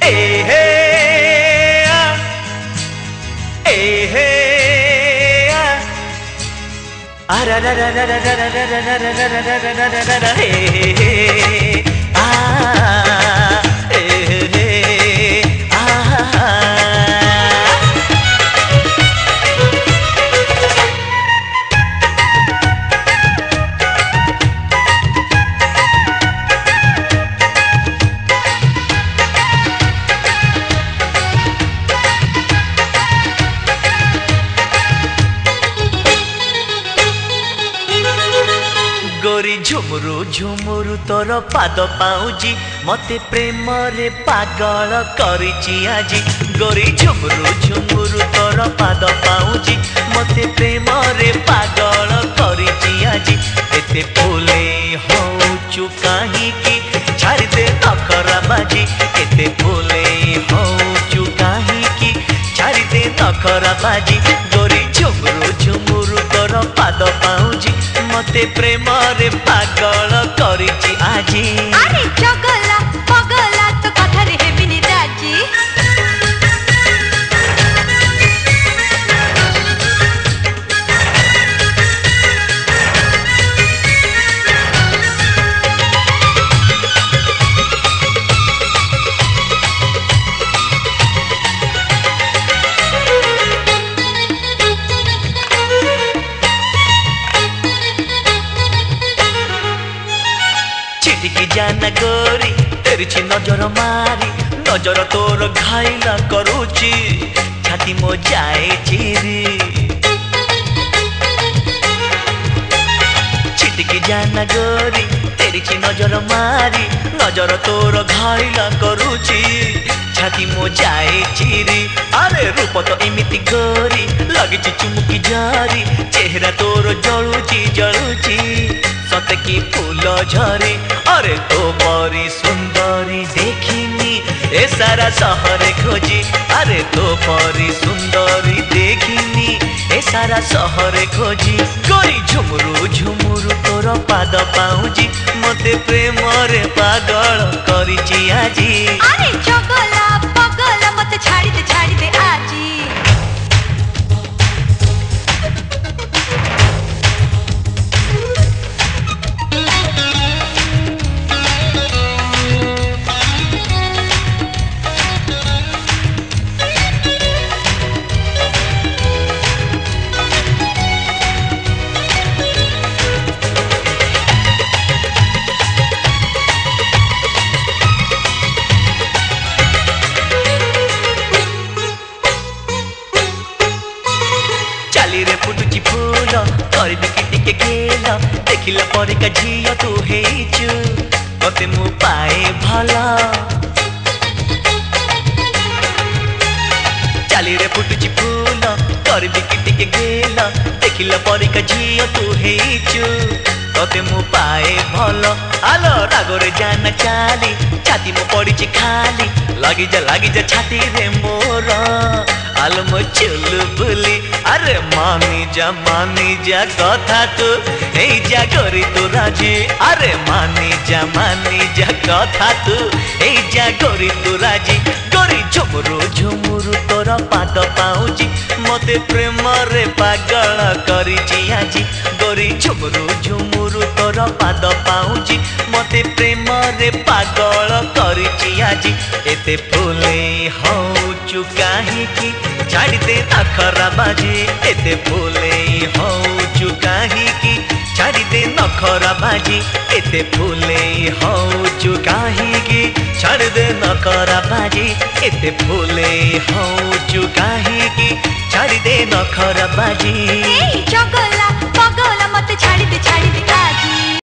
ए हे आ, ए हे आ, रा रा रा रा रा रा रा रा रा रा रा रा रा रा रा रा हे हे आ ए हे आ गोरी झुमुरु झुमुरु तोर पाद पाउजी मते प्रेम रे पागल करिची आजी गोरी झुमुरु झुमुरु तोर पाद पाउजी मते प्रेम रे पागल करिची आजी एते फूले होचु काहे की छाड़ दे नखरा बाजी एते फूले होचु काहे की छाड़ दे नखरा बाजी गोरी झुमुरु झुमुरु तोर पाद पाउजी मते प्रेम रे पागल करिची आजी अरे चगला पगला तो कथा रे हेबिनी राजी छिटिकी जाना गोरी तेरी नजर मारी नजर तोर घायला करूची छाती मो जाए चिरी छिटिकी जाना गोरी तेरी नजर मारी नजर तोर घायला करूची छाती मो जाए चिरी अरे रूप तो एमिति गोरी लगिची चुमुकी जारी चेहरा तोर जलुची जलुची सत की फूल झरे अरे तो परी सुंदरी देखिनी ए सारा शहर खोजी अरे तो परी सुंदरी देखिनी ए सारा शहर खोजी गोरी झुमुरु झुमुरु तोर पाद पाउजी मते प्रेम रे पागल करिची आजी अरे चगला पगला मते छाड़ी दे आजी रे फुटुची फूल करबी कि टिके खेल देखिला पर का झिया तू हेचु मते मु पाए भला चाली रे फुटुची फूल करबी कि टिके खेल देखिला पर का झिया तू हेचु तते मु पाए भल आलो रागरे जाना चाली छाती मो पड़ीची खाली लागी जा छाती रे मोर आलो मो चुलु बुली अरे मानी जा कथा तू ए जा गोरी तू राजी अरे मानी जा कथा तू ए जा गोरी तू राजी गोरी झुमुरु झुमुरु तोर पाद पाउजी मते प्रेम रे पागल करिची आजी गोरी झुमुरु झुमुरु तोर पाद पाउजी मते प्रेम रे पागल करिची आजी एते फूले होचु काहे की छाड़ी दे नखरा बाजी एते फूले होचु काहे की छाड़ी दे नखरा बाजी एते फूले होचु काहे की छाड़ दे नखरा बाजी एते फूले होचु काहे की छाड़ी दे नखरा बाजी ए चगला पगला मते छाड़ी दे आजी